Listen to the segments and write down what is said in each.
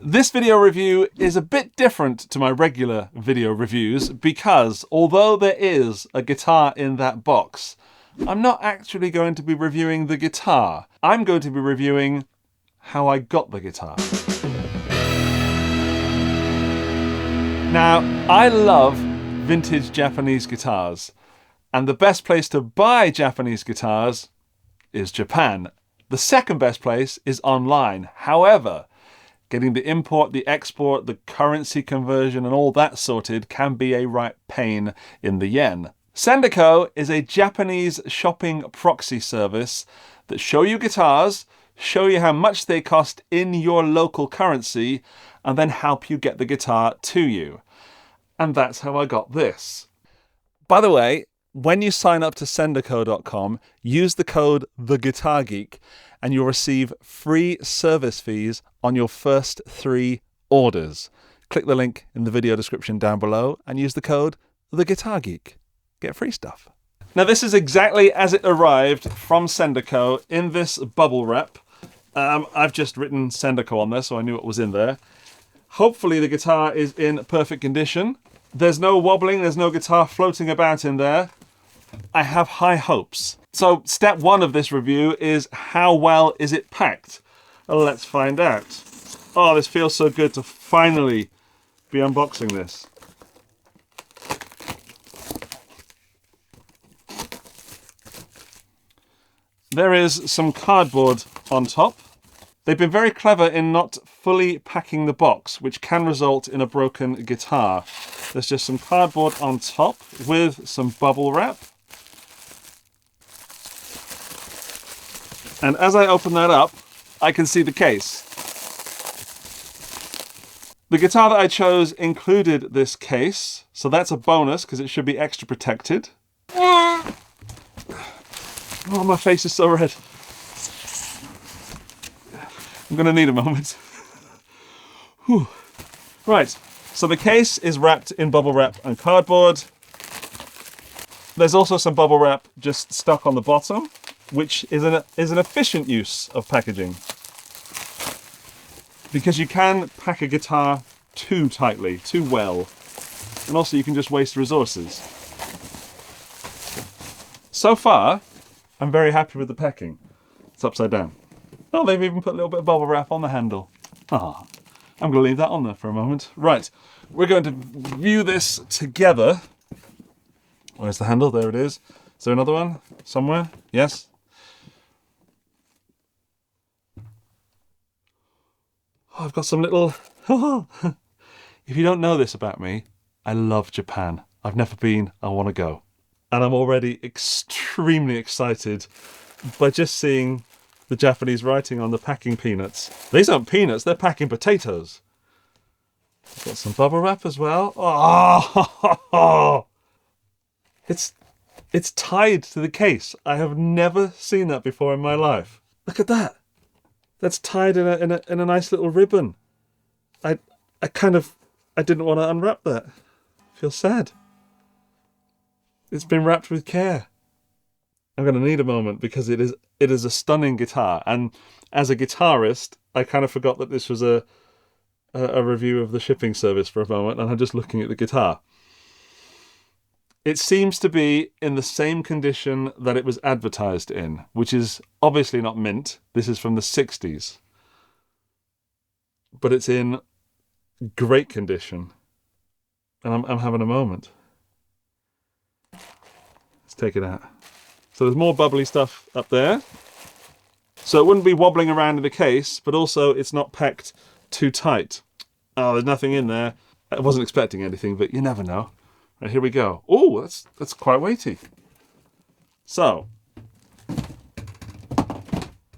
This video review is a bit different to my regular video reviews because although there is a guitar in that box, I'm not actually going to be reviewing the guitar. I'm going to be reviewing how I got the guitar. Now, I love vintage Japanese guitars, and the best place to buy Japanese guitars is Japan. The second best place is online. However, getting the import, the export, the currency conversion and all that sorted can be a right pain in the yen. Sendico is a Japanese shopping proxy service that show you guitars, show you how much they cost in your local currency, and then help you get the guitar to you. And that's how I got this. By the way, when you sign up to Sendico.com, use the code TheGuitarGeek and you'll receive free service fees on your first 3 orders. Click the link in the video description down below and use the code TheGuitarGeek. Get free stuff. Now this is exactly as it arrived from Sendico in this bubble wrap. I've just written Sendico on there, so I knew what was in there. Hopefully the guitar is in perfect condition. There's no wobbling, there's no guitar floating about in there. I have high hopes. So step 1 of this review is how well is it packed? Well, let's find out. Oh, this feels so good to finally be unboxing this. There is some cardboard on top. They've been very clever in not fully packing the box, which can result in a broken guitar. There's just some cardboard on top with some bubble wrap. And as I open that up, I can see the case. The guitar that I chose included this case, so that's a bonus because it should be extra protected. Oh, my face is so red. I'm going to need a moment. Whew. Right, so the case is wrapped in bubble wrap and cardboard. There's also some bubble wrap just stuck on the bottom, which is an efficient use of packaging. Because you can pack a guitar too tightly, too well, and also you can just waste resources. So far, I'm very happy with the packing. It's upside down. Oh, they've even put a little bit of bubble wrap on the handle. Ah, I'm going to leave that on there for a moment. Right, we're going to view this together. Where's the handle? There it is. Is there another one somewhere? Yes. Oh, I've got some little... If you don't know this about me, I love Japan. I've never been, I want to go. And I'm already extremely excited by just seeing the Japanese writing on the packing peanuts. These aren't peanuts, they're packing potatoes. Got some bubble wrap as well. Oh, it's tied to the case. I have never seen that before in my life. Look at that. That's tied in a nice little ribbon. I didn't want to unwrap that. I feel sad. It's been wrapped with care. I'm going to need a moment because it is a stunning guitar, and as a guitarist, I kind of forgot that this was a review of the shipping service for a moment, and I'm just looking at the guitar. It seems to be in the same condition that it was advertised in, which is obviously not mint. This is from the 60s. But it's in great condition. And I'm having a moment. Let's take it out. So there's more bubbly stuff up there. So it wouldn't be wobbling around in the case, but also it's not packed too tight. Oh, there's nothing in there. I wasn't expecting anything, but you never know. Right, here we go. Oh, that's quite weighty. So,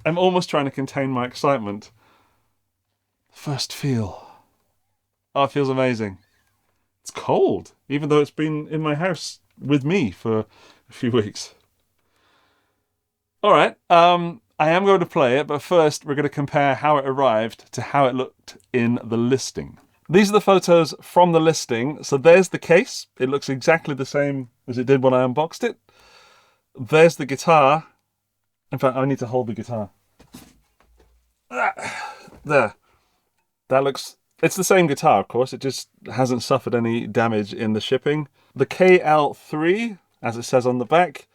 I'm almost trying to contain my excitement. First feel. Oh, it feels amazing. It's cold, even though it's been in my house with me for a few weeks. All right, I am going to play it, but first we're going to compare how it arrived to how it looked in the listing. These are the photos from the listing. So there's the case. It looks exactly the same as it did when I unboxed it. There's the guitar. In fact, I need to hold the guitar. There. That looks... It's the same guitar, of course. It just hasn't suffered any damage in the shipping. The KL3, as it says on the back,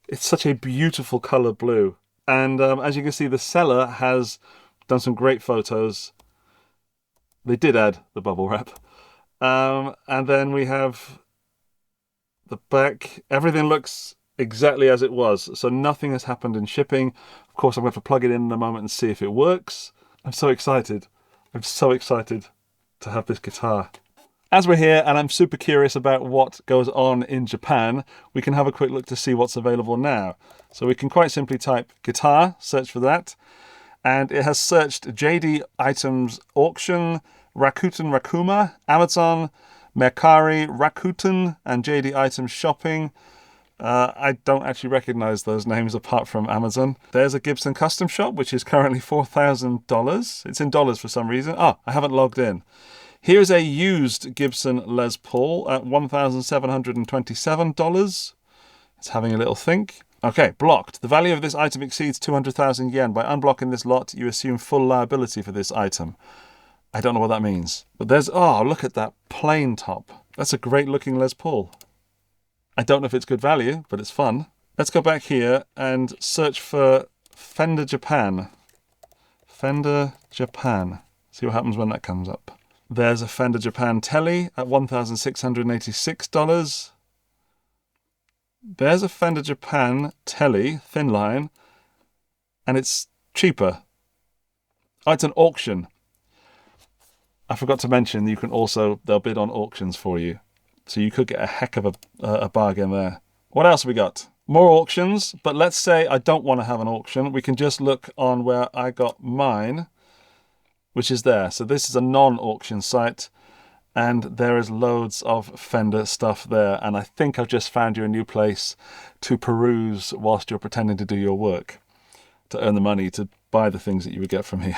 it's such a beautiful color blue. And as you can see, the seller has done some great photos. They did add the bubble wrap. And then we have the back. Everything looks exactly as it was. So nothing has happened in shipping. Of course, I'm going to plug it in a moment and see if it works. I'm so excited. I'm so excited to have this guitar. As we're here and I'm super curious about what goes on in Japan, we can have a quick look to see what's available now. So we can quite simply type guitar, search for that, and it has searched JD Items Auction, Rakuten Rakuma, Amazon, Mercari, Rakuten, and JD Items Shopping. I don't actually recognize those names apart from Amazon. There's a Gibson custom shop, which is currently $4,000. It's in dollars for some reason. Oh, I haven't logged in. Here's a used Gibson Les Paul at $1,727. It's having a little think. Okay, blocked. The value of this item exceeds 200,000 yen. By unblocking this lot, you assume full liability for this item. I don't know what that means. But there's... Oh, look at that plain top. That's a great looking Les Paul. I don't know if it's good value, but it's fun. Let's go back here and search for Fender Japan. Fender Japan. See what happens when that comes up. There's a Fender Japan Telly at $1,686. There's a Fender Japan Telly, thin line, and it's cheaper. Oh, it's an auction. I forgot to mention you can also... They'll bid on auctions for you. So you could get a heck of a bargain there. What else have we got? More auctions, but let's say I don't want to have an auction. We can just look on where I got mine, which is there. So this is a non-auction site, and there is loads of Fender stuff there. And I think I've just found you a new place to peruse whilst you're pretending to do your work, to earn the money to buy the things that you would get from here.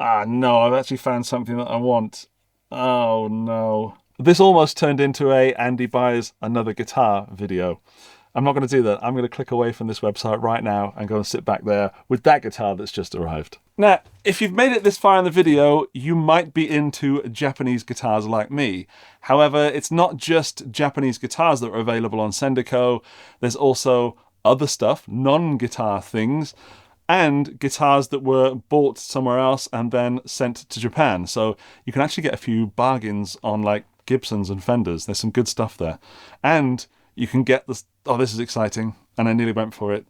Ah, no, I've actually found something that I want. Oh, no. This almost turned into a Andy buys another guitar video. I'm not going to do that. I'm going to click away from this website right now and go and sit back there with that guitar that's just arrived. Now, if you've made it this far in the video, you might be into Japanese guitars like me. However, it's not just Japanese guitars that are available on Sendico. There's also other stuff, non-guitar things, and guitars that were bought somewhere else and then sent to Japan. So you can actually get a few bargains on like Gibsons and Fenders. There's some good stuff there. And you can get this... Oh, this is exciting. And I nearly went for it.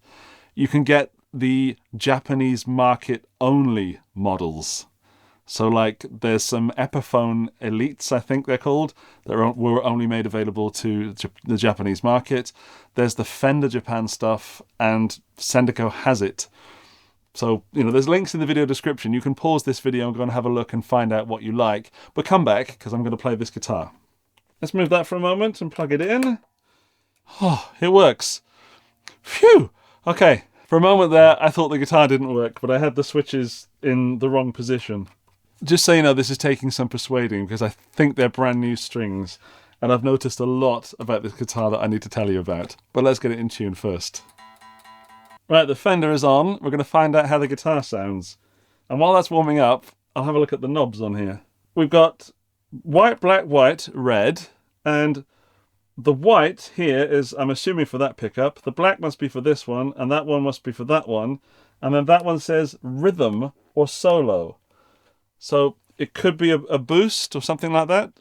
You can get the Japanese market only models. So like there's some Epiphone Elites, I think they're called, that were only made available to the Japanese market. There's the Fender Japan stuff, and Sendico has it. So, you know, there's links in the video description. You can pause this video and go and have a look and find out what you like. But come back, because I'm going to play this guitar. Let's move that for a moment and plug it in. Oh, it works. Phew! Okay, for a moment there, I thought the guitar didn't work, but I had the switches in the wrong position. Just so you know, this is taking some persuading, because I think they're brand new strings. And I've noticed a lot about this guitar that I need to tell you about. But let's get it in tune first. Right, the Fender is on. We're going to find out how the guitar sounds. And while that's warming up, I'll have a look at the knobs on here. We've got white, black, white, red, and the white here is, I'm assuming, for that pickup. The black must be for this one, and that one must be for that one. And then that one says rhythm or solo. So it could be a boost or something like that.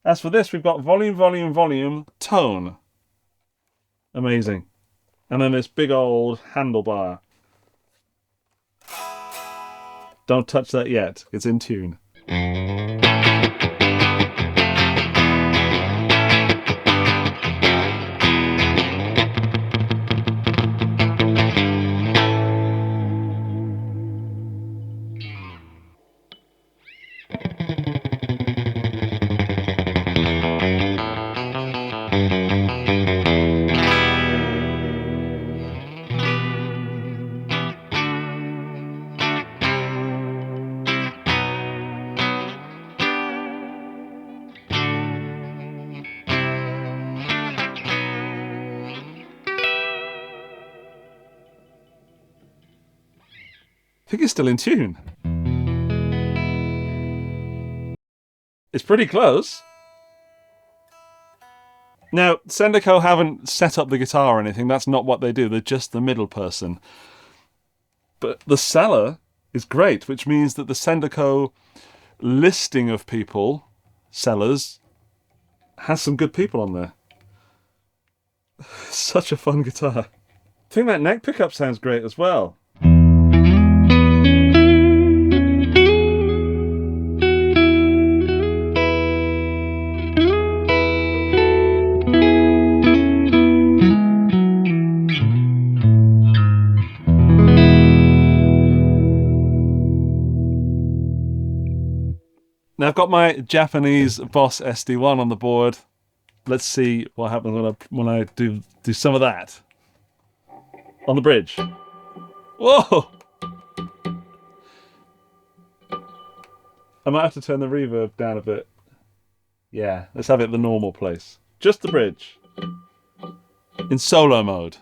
As for this, we've got volume, volume, volume, tone. Amazing. And then this big old handlebar. Don't touch that yet. It's in tune. I think it's still in tune. It's pretty close. Now, Sendico haven't set up the guitar or anything. That's not what they do. They're just the middle person. But the seller is great, which means that the Sendico listing of people, sellers, has some good people on there. Such a fun guitar. I think that neck pickup sounds great as well. Now I've got my Japanese Boss SD1 on the board. Let's see what happens when I do some of that on the bridge. Whoa! I might have to turn the reverb down a bit. Yeah, let's have it the normal place. Just the bridge. In solo mode.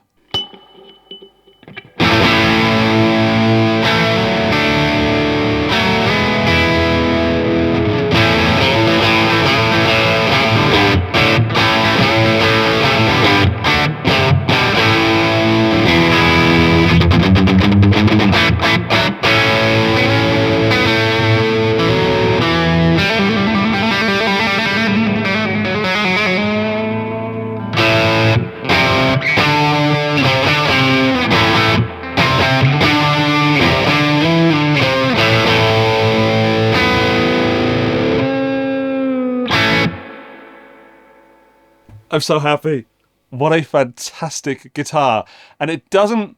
I'm so happy. What a fantastic guitar. And it doesn't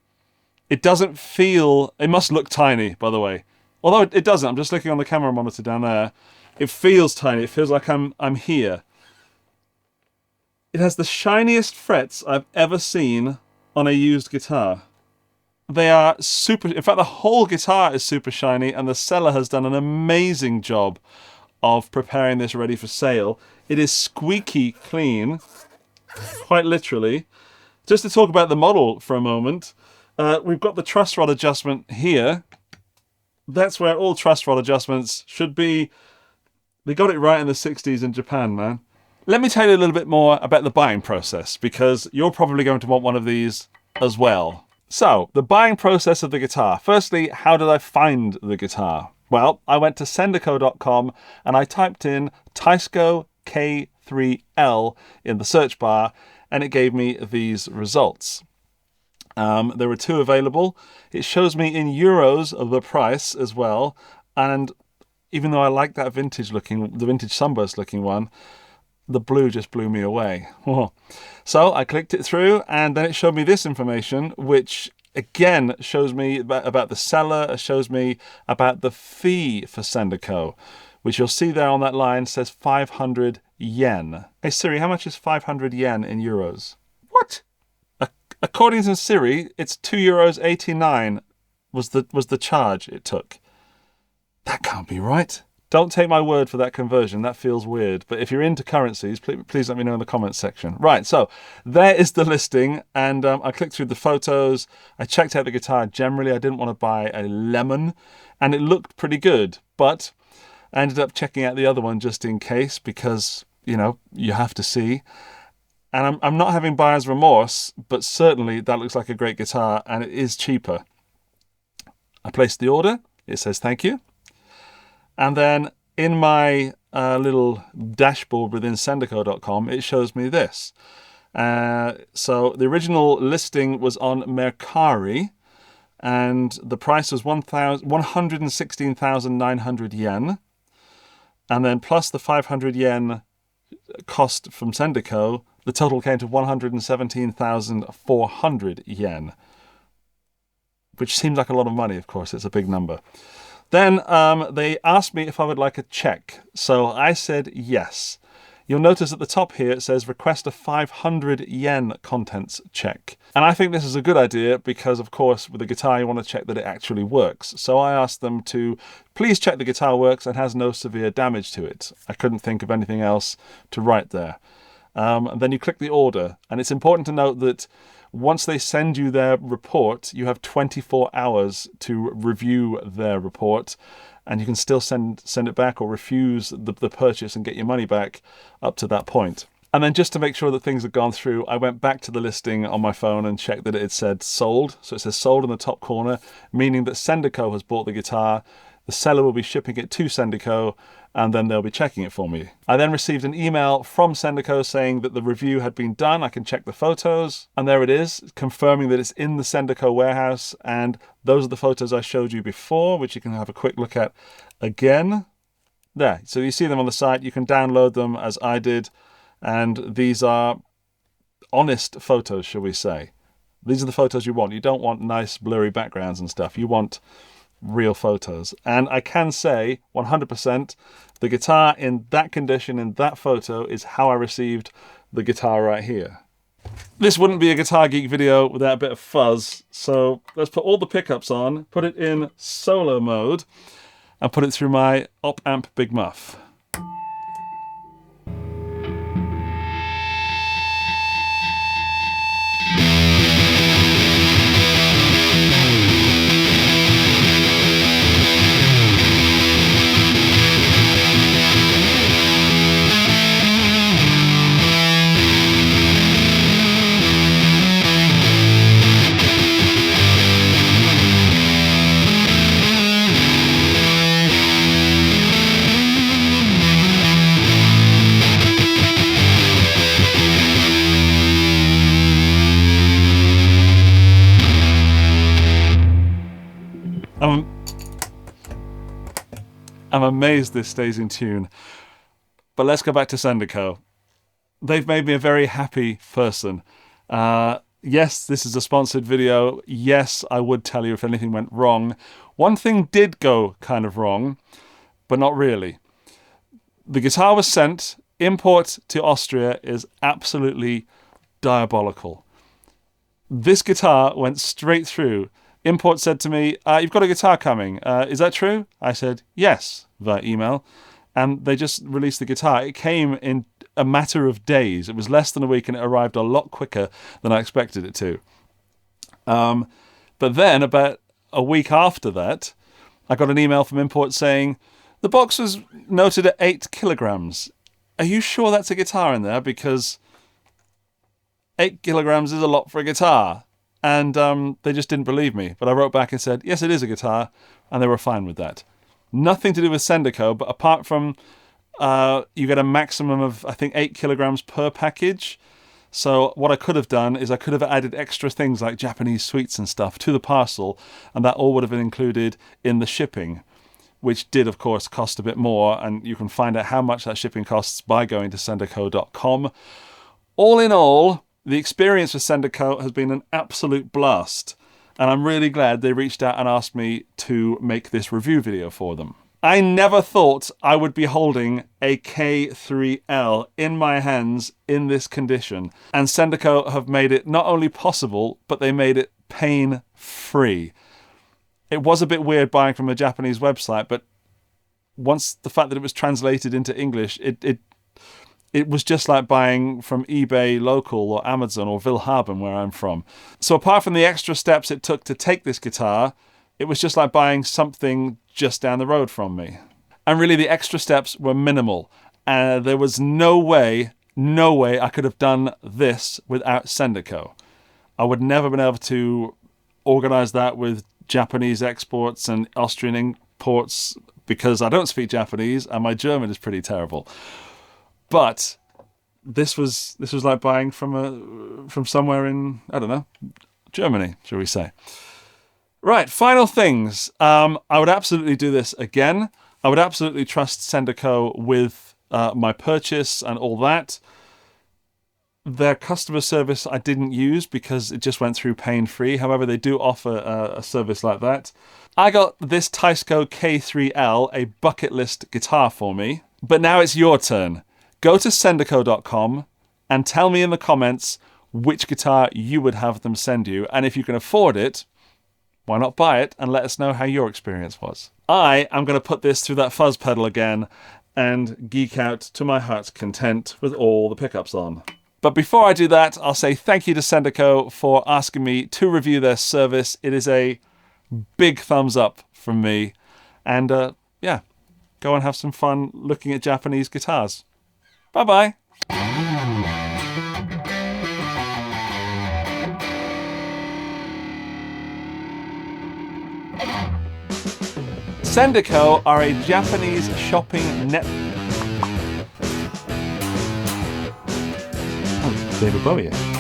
feel, it must look tiny, by the way. Although it doesn't. I'm just looking on the camera monitor down there. It feels tiny. It feels like I'm here. It has the shiniest frets I've ever seen on a used guitar. They are super, in fact the whole guitar is super shiny, and the seller has done an amazing job of preparing this ready for sale. It is squeaky clean, quite literally. Just to talk about the model for a moment, we've got the truss rod adjustment here. That's where all truss rod adjustments should be. They got it right in the 60s in Japan, man. Let me tell you a little bit more about the buying process, because you're probably going to want one of these as well. So, the buying process of the guitar. Firstly, how did I find the guitar? Well, I went to sendico.com and I typed in Teisco K3L in the search bar, and it gave me these results. There were two available. It shows me in euros of the price as well, and even though I like that the vintage sunburst looking one, the blue just blew me away. So I clicked it through, and then it showed me this information, which again shows me about the seller, shows me about the fee for Sendico, which you'll see there on that line says 500 yen. Hey Siri, how much is 500 yen in euros? What? According to Siri, it's €2.89 was the charge it took. That can't be right. Don't take my word for that conversion. That feels weird. But if you're into currencies, please let me know in the comments section. Right, so there is the listing. And I clicked through the photos. I checked out the guitar. Generally, I didn't want to buy a lemon. And it looked pretty good. But I ended up checking out the other one just in case, because, you know, you have to see. And I'm not having buyer's remorse, but certainly that looks like a great guitar, and it is cheaper. I placed the order. It says thank you. And then in my little dashboard within sendico.com, it shows me this. So the original listing was on Mercari, and the price was 116,900 yen. And then plus the 500 yen cost from Sendico, the total came to 117,400 yen. Which seems like a lot of money, of course. It's a big number. Then they asked me if I would like a check. So I said yes. You'll notice at the top here it says request a 500 yen contents check. And I think this is a good idea because, of course, with the guitar you want to check that it actually works. So I asked them to please check the guitar works and has no severe damage to it. I couldn't think of anything else to write there. And then you click the order. And it's important to note that once they send you their report, you have 24 hours to review their report. and you can still send it back or refuse the purchase and get your money back up to that point. And then just to make sure that things had gone through, I went back to the listing on my phone and checked that it said sold. So it says sold in the top corner, meaning that Sendico has bought the guitar. The seller will be shipping it to Sendico, and then they'll be checking it for me. I then received an email from Sendico saying that the review had been done. I can check the photos, and there it is, confirming that it's in the Sendico warehouse. And those are the photos I showed you before, which you can have a quick look at again. There, so you see them on the site. You can download them as I did. And these are honest photos, shall we say. These are the photos you want. You don't want nice blurry backgrounds and stuff. You want real photos. And I can say 100% the guitar in that condition, in that photo, is how I received the guitar right here. This wouldn't be a Guitar Geek video without a bit of fuzz. So let's put all the pickups on, put it in solo mode, and put it through my op amp Big Muff. I'm amazed this stays in tune. But let's go back to Sendico. They've made me a very happy person. Yes, this is a sponsored video. Yes, I would tell you if anything went wrong. One thing did go kind of wrong, but not really. The guitar was sent. Import to Austria is absolutely diabolical. This guitar went straight through. Import said to me, you've got a guitar coming. Is that true? I said, yes, via email. And they just released the guitar. It came in a matter of days. It was less than a week and it arrived a lot quicker than I expected it to. But then about a week after that, I got an email from Import saying, the box was noted at 8 kilograms. Are you sure that's a guitar in there? Because 8 kilograms is a lot for a guitar. And they just didn't believe me. But I wrote back and said, yes, it is a guitar. And they were fine with that. Nothing to do with Sendico, but apart from you get a maximum of, I think, 8 kilograms per package. So what I could have done is I could have added extra things like Japanese sweets and stuff to the parcel. And that all would have been included in the shipping, which did, of course, cost a bit more. And you can find out how much that shipping costs by going to sendico.com. All in all, the experience with Sendico has been an absolute blast, and I'm really glad they reached out and asked me to make this review video for them. I never thought I would be holding a K3L in my hands in this condition, and Sendico have made it not only possible, but they made it pain-free. It was a bit weird buying from a Japanese website, but once the fact that it was translated into English, it was just like buying from eBay local or Amazon or Willhaben where I'm from. So apart from the extra steps it took to take this guitar, it was just like buying something just down the road from me. And really the extra steps were minimal. There was no way I could have done this without Sendico. I would never been able to organize that with Japanese exports and Austrian imports because I don't speak Japanese and my German is pretty terrible. But this was like buying from somewhere in, I don't know, Germany, shall we say. Right, final things. I would absolutely do this again. I would absolutely trust Sendico with my purchase and all that. Their customer service I didn't use because it just went through pain-free. However, they do offer a service like that. I got this Teisco K3L, a bucket list guitar for me. But now it's your turn. Go to sendico.com and tell me in the comments which guitar you would have them send you. And if you can afford it, why not buy it and let us know how your experience was. I am going to put this through that fuzz pedal again and geek out to my heart's content with all the pickups on. But before I do that, I'll say thank you to Sendico for asking me to review their service. It is a big thumbs up from me. And go and have some fun looking at Japanese guitars. Bye-bye. Sendico are a Japanese shopping net... Oh, David Bowie.